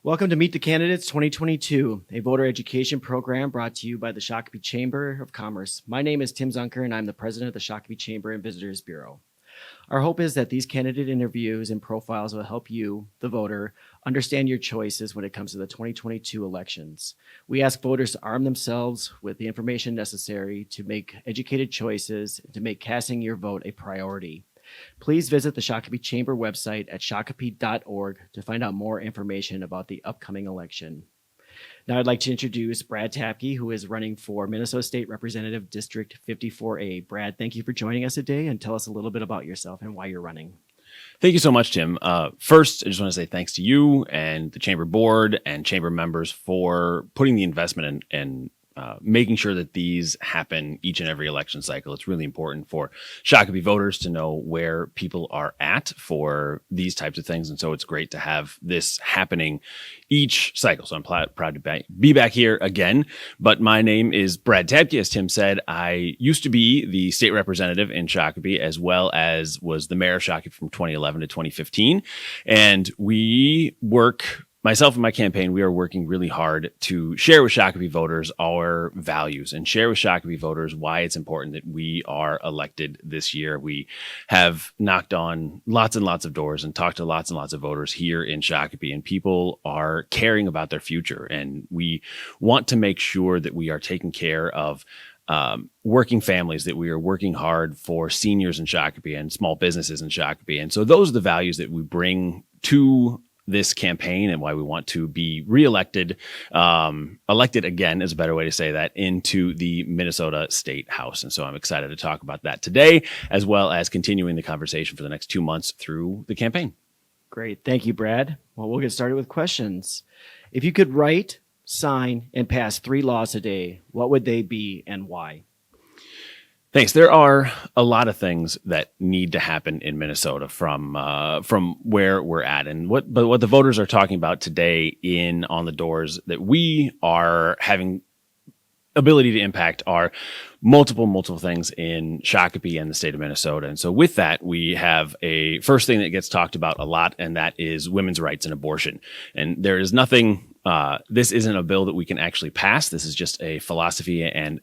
Welcome to Meet the Candidates 2022, a voter education program brought to you by the Shakopee Chamber of Commerce. My name is Tim Zunker, and I'm the president of the Shakopee Chamber and Visitors Bureau. Our hope is that these candidate interviews and profiles will help you, the voter, understand your choices when it comes to the 2022 elections. We ask voters to arm themselves with the information necessary to make educated choices and to make casting your vote a priority. Please visit the Shakopee Chamber website at shakopee.org to find out more information about the upcoming election. Now I'd like to introduce Brad Tabke, who is running for Minnesota State Representative District 54A. Brad, thank you for joining us today, and tell us a little bit about yourself and why you're running. Thank you so much, Tim. First, I just want to say thanks to you and the Chamber Board and Chamber members for putting the investment in and making sure that these happen each and every election cycle. It's really important for Shakopee voters to know where people are at for these types of things. And so it's great to have this happening each cycle. So I'm proud to be back here again. But my name is Brad Tabke. As Tim said, I used to be the state representative in Shakopee, as well as was the mayor of Shakopee from 2011 to 2015. And myself and my campaign, we are working really hard to share with Shakopee voters our values and share with Shakopee voters why it's important that we are elected this year. We have knocked on lots and lots of doors and talked to lots and lots of voters here in Shakopee, and people are caring about their future. And we want to make sure that we are taking care of working families, that we are working hard for seniors in Shakopee and small businesses in Shakopee. And so those are the values that we bring to this campaign and why we want to be reelected, elected again is a better way to say that, into the Minnesota State House. And so I'm excited to talk about that today, as well as continuing the conversation for the next 2 months through the campaign. Great. Thank you, Brad. Well, we'll get started with questions. If you could write, sign, and pass 3 laws today, what would they be and why? Thanks. There are a lot of things that need to happen in Minnesota from where we're at, and what the voters are talking about today on the doors that we are having ability to impact are multiple things in Shakopee and the state of Minnesota. And so with that, we have a first thing that gets talked about a lot, and that is women's rights and abortion. And there is nothing, this isn't a bill that we can actually pass. This is just a philosophy and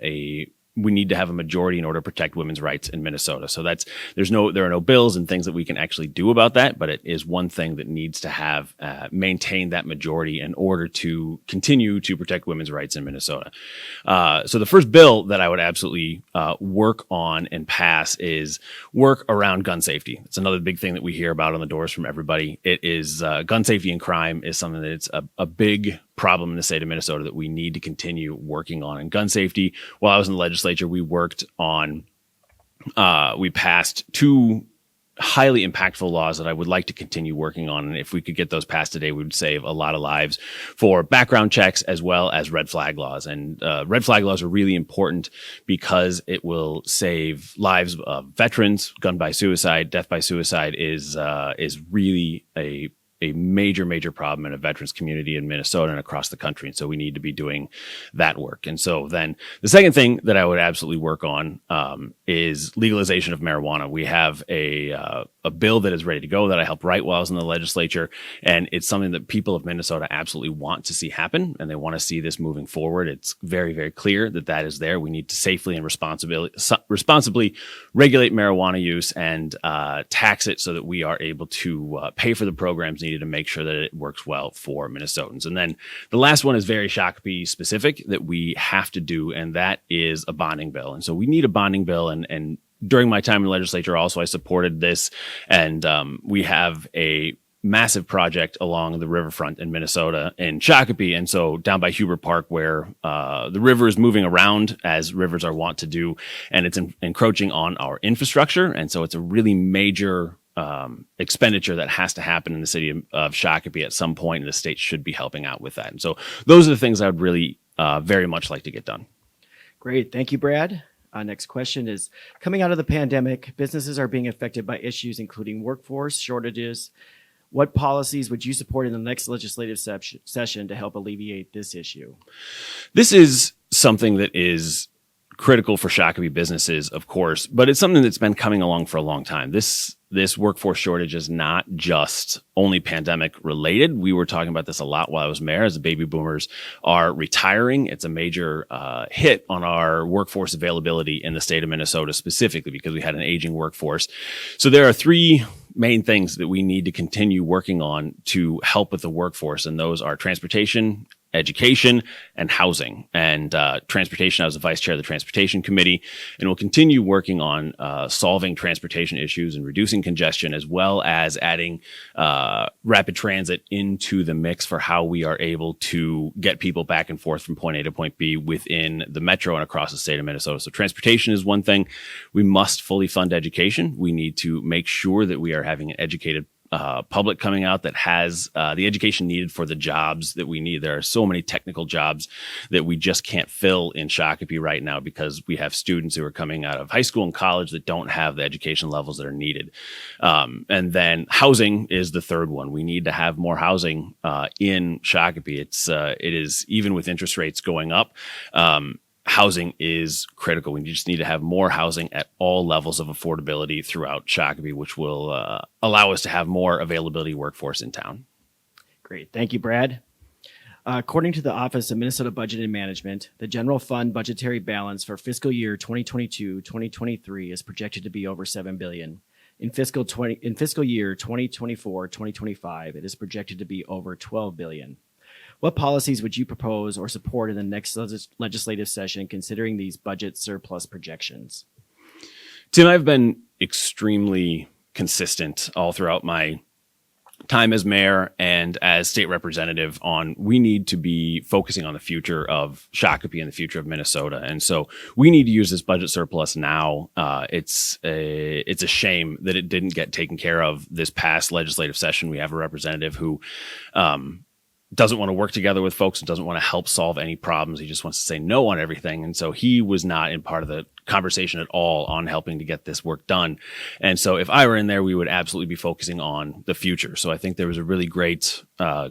we need to have a majority in order to protect women's rights in Minnesota. So there are no bills and things that we can actually do about that, but it is one thing that needs to have maintain that majority in order to continue to protect women's rights in Minnesota. So the first bill that I would absolutely work on and pass is work around gun safety. It's another big thing that we hear about on the doors from everybody. It is gun safety and crime is something that it's a big problem in the state of Minnesota that we need to continue working on. And gun safety, while I was in the legislature, we passed 2 highly impactful laws that I would like to continue working on. And if we could get those passed today, we would save a lot of lives for background checks as well as red flag laws. And red flag laws are really important because it will save lives of veterans. Gun by suicide, death by suicide is really a major problem in a veterans community in Minnesota and across the country. And so we need to be doing that work. And so then the second thing that I would absolutely work on is legalization of marijuana. We have a bill that is ready to go that I helped write while I was in the legislature. And it's something that people of Minnesota absolutely want to see happen. And they want to see this moving forward. It's very, very clear that is there. We need to safely and responsibly regulate marijuana use and tax it so that we are able to pay for the programs needed to make sure that it works well for Minnesotans. And then the last one is very Shakopee specific that we have to do, and that is a bonding bill. And so we need a bonding bill, and during my time in the legislature also I supported this, and we have a massive project along the riverfront in Minnesota in Shakopee, and so down by Huber Park, where the river is moving around as rivers are wont to do, and it's encroaching on our infrastructure. And so it's a really major expenditure that has to happen in the city of Shakopee at some point, and the state should be helping out with that. And so those are the things I would really very much like to get done. Great. Thank you, Brad. Next question is, coming out of the pandemic, businesses are being affected by issues including workforce shortages. What policies would you support in the next legislative session to help alleviate this issue? This is something that is critical for Shakopee businesses, of course, but it's something that's been coming along for a long time. This this workforce shortage is not just only pandemic related. We were talking about this a lot while I was mayor, as the baby boomers are retiring. It's a major hit on our workforce availability in the state of Minnesota specifically because we had an aging workforce. So there are three main things that we need to continue working on to help with the workforce, and those are transportation, education, and housing. And transportation, I was the vice chair of the transportation committee, and we'll continue working on solving transportation issues and reducing congestion, as well as adding rapid transit into the mix for how we are able to get people back and forth from point A to point B within the metro and across the state of Minnesota. So transportation is one thing. We must fully fund education. We need to make sure that we are having an educated public coming out that has the education needed for the jobs that we need. There are so many technical jobs that we just can't fill in Shakopee right now because we have students who are coming out of high school and college that don't have the education levels that are needed. And then housing is the third one. We need to have more housing in Shakopee. It is, even with interest rates going up, housing is critical. We just need to have more housing at all levels of affordability throughout Shakopee, which will allow us to have more availability workforce in town. Great. Thank you, Brad. According to the Office of Minnesota Budget and Management, the general fund budgetary balance for fiscal year 2022-2023 is projected to be over $7 billion. In fiscal year 2024-2025, it is projected to be over $12 billion. What policies would you propose or support in the next legislative session considering these budget surplus projections? Tim, I've been extremely consistent all throughout my time as mayor and as state representative on we need to be focusing on the future of Shakopee and the future of Minnesota. And so we need to use this budget surplus now. It's a shame that it didn't get taken care of this past legislative session. We have a representative who doesn't want to work together with folks and doesn't want to help solve any problems. He just wants to say no on everything. And so he was not in part of the conversation at all on helping to get this work done. And so if I were in there, we would absolutely be focusing on the future. So I think there was a really great,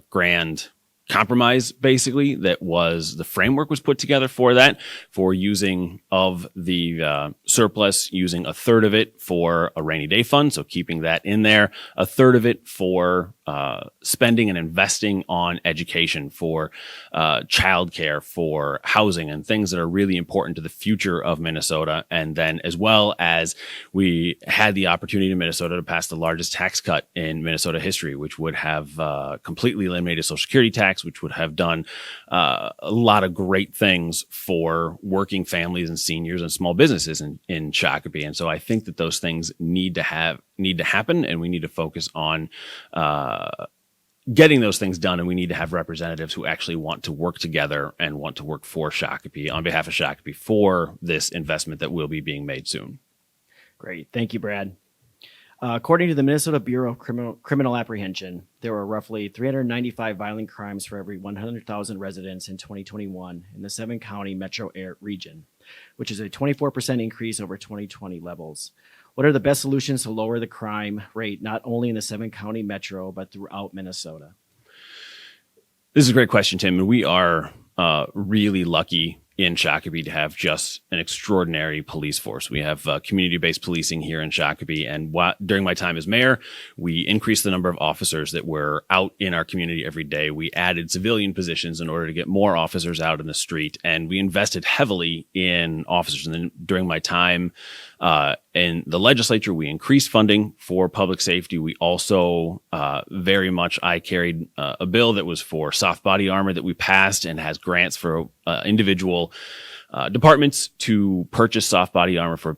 grand compromise, basically, that was the framework was put together for that, for using of the surplus, using a third of it for a rainy day fund. So keeping that in there, a third of it for spending and investing on education, for childcare, for housing, and things that are really important to the future of Minnesota. And then, as well as we had the opportunity in Minnesota to pass the largest tax cut in Minnesota history, which would have completely eliminated Social Security tax, which would have done a lot of great things for working families and seniors and small businesses in Shakopee. And so I think that those things need to happen, and we need to focus on getting those things done. And we need to have representatives who actually want to work together and want to work for Shakopee, on behalf of Shakopee, for this investment that will be being made soon. Great. Thank you, Brad. According to the Minnesota Bureau of Criminal Apprehension, there were roughly 395 violent crimes for every 100,000 residents in 2021 in the 7-county metro region, which is a 24% increase over 2020 levels. What are the best solutions to lower the crime rate, not only in the 7-county metro, but throughout Minnesota? This is a great question, Tim. And we are really lucky in Shakopee to have just an extraordinary police force. We have community-based policing here in Shakopee. And during my time as mayor, we increased the number of officers that were out in our community every day. We added civilian positions in order to get more officers out in the street. And we invested heavily in officers. And then during my time in the legislature, we increased funding for public safety. We also I carried a bill that was for soft body armor that we passed and has grants for individual departments to purchase soft body armor for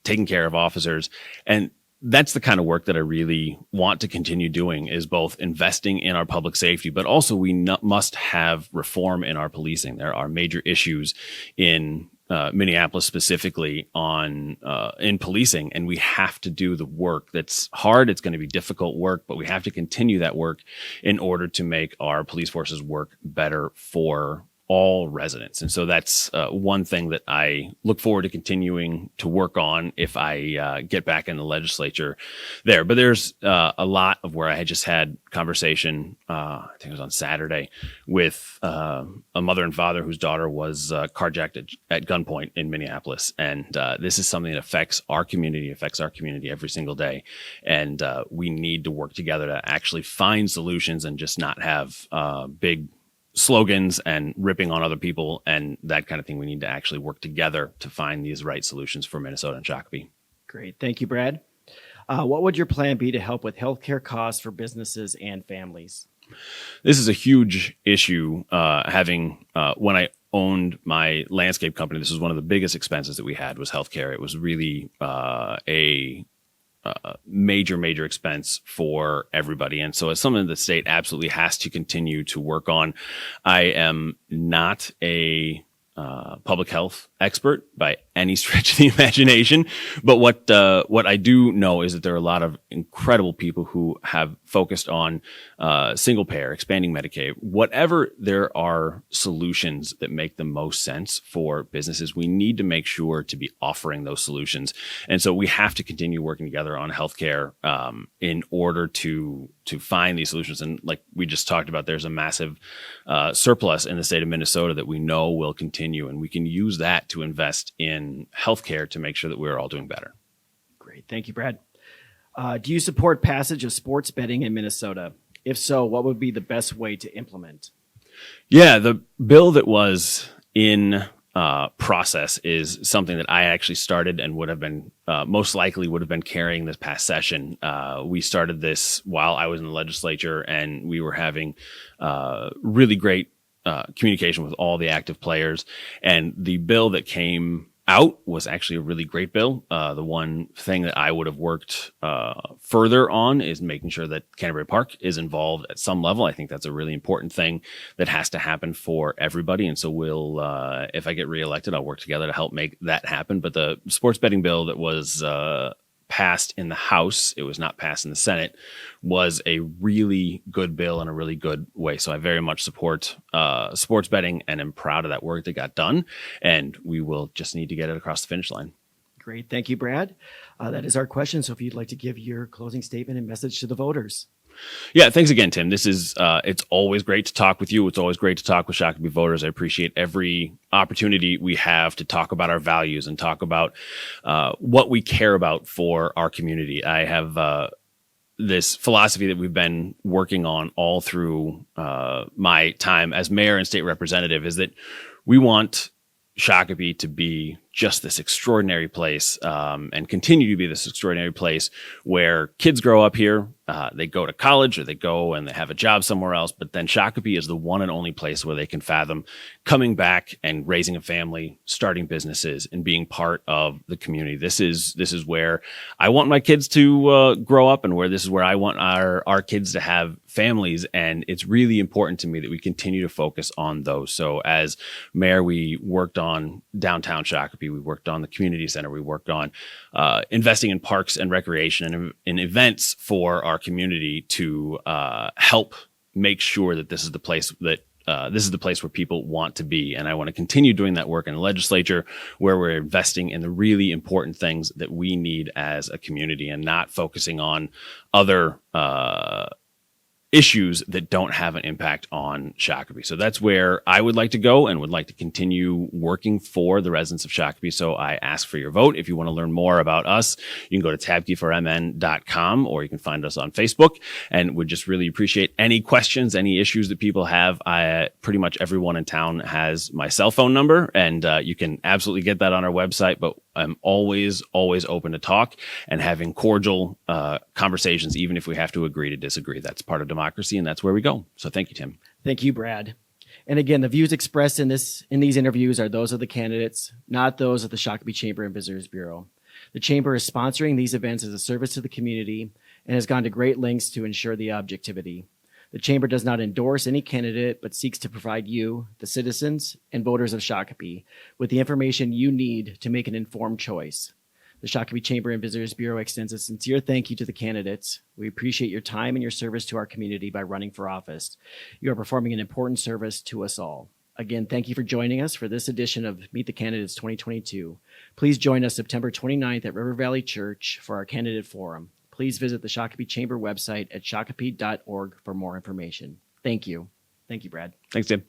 taking care of officers. And that's the kind of work that I really want to continue doing, is both investing in our public safety, but also we must have reform in our policing. There are major issues in Minneapolis specifically in policing, and we have to do the work. That's hard. It's going to be difficult work, but we have to continue that work in order to make our police forces work better for all residents. And so that's one thing that I look forward to continuing to work on if I get back in the legislature there. But there's a lot of where I had just had conversation, I think it was on Saturday, with a mother and father whose daughter was carjacked at gunpoint in Minneapolis. And this is something that affects our community every single day. And we need to work together to actually find solutions and just not have big slogans and ripping on other people and that kind of thing. We need to actually work together to find these right solutions for Minnesota and Shakopee. Great. Thank you, Brad. What would your plan be to help with healthcare costs for businesses and families? This is a huge issue. When I owned my landscape company, this was one of the biggest expenses that we had was healthcare. It was really a major expense for everybody. And so it's something the state absolutely has to continue to work on. I am not a public health expert by any stretch of the imagination. But what I do know is that there are a lot of incredible people who have focused on single payer, expanding Medicaid, whatever there are solutions that make the most sense for businesses. We need to make sure to be offering those solutions. And so we have to continue working together on healthcare in order to find these solutions. And like we just talked about, there's a massive surplus in the state of Minnesota that we know will continue, and we can use that to invest in healthcare to make sure that we're all doing better. Great. Thank you, Brad. Do you support passage of sports betting in Minnesota? If so, what would be the best way to implement? Yeah, the bill that was in process is something that I actually started and would have been most likely would have been carrying this past session. We started this while I was in the legislature, and we were having really great communication with all the active players. And the bill that came out was actually a really great bill. The one thing that I would have worked further on is making sure that Canterbury Park is involved at some level. I think that's a really important thing that has to happen for everybody. And so we'll, if I get reelected, I'll work together to help make that happen. But the sports betting bill that was passed in the House, it was not passed in the Senate, was a really good bill in a really good way. So I very much support sports betting and am proud of that work that got done. And we will just need to get it across the finish line. Great. Thank you, Brad. That is our question. So if you'd like to give your closing statement and message to the voters. Yeah, thanks again, Tim. This is, it's always great to talk with you. It's always great to talk with Shakopee voters. I appreciate every opportunity we have to talk about our values and talk about what we care about for our community. I have this philosophy that we've been working on all through my time as mayor and state representative is that we want Shakopee to be just this extraordinary place and continue to be this extraordinary place where kids grow up here, they go to college or they go and they have a job somewhere else. But then Shakopee is the one and only place where they can fathom coming back and raising a family, starting businesses, and being part of the community. This is where I want my kids to grow up, and where this is where I want our kids to have families. And it's really important to me that we continue to focus on those. So as mayor, we worked on downtown Shakopee. We worked on the community center. We worked on investing in parks and recreation and in events for our community to help make sure that this is the place that this is the place where people want to be. And I want to continue doing that work in the legislature, where we're investing in the really important things that we need as a community and not focusing on other issues that don't have an impact on Shakopee. So that's where I would like to go and would like to continue working for the residents of Shakopee. So I ask for your vote. If you want to learn more about us, you can go to tabkeformn.com, or you can find us on Facebook, and would just really appreciate any questions, any issues that people have. Pretty much everyone in town has my cell phone number, and you can absolutely get that on our website, but I'm always open to talk and having cordial conversations, even if we have to agree to disagree. That's part of democracy, and that's where we go. So thank you, Tim. Thank you, Brad. And again, the views expressed in these interviews are those of the candidates, not those of the Shakopee Chamber and Visitors Bureau. The Chamber is sponsoring these events as a service to the community and has gone to great lengths to ensure the objectivity. The Chamber does not endorse any candidate, but seeks to provide you, the citizens and voters of Shakopee, with the information you need to make an informed choice. The Shakopee Chamber and Visitors Bureau extends a sincere thank you to the candidates. We appreciate your time and your service to our community by running for office. You are performing an important service to us all. Again, thank you for joining us for this edition of Meet the Candidates 2022. Please join us September 29th at River Valley Church for our candidate forum. Please visit the Shakopee Chamber website at shakopee.org for more information. Thank you. Thank you, Brad. Thanks, Tim.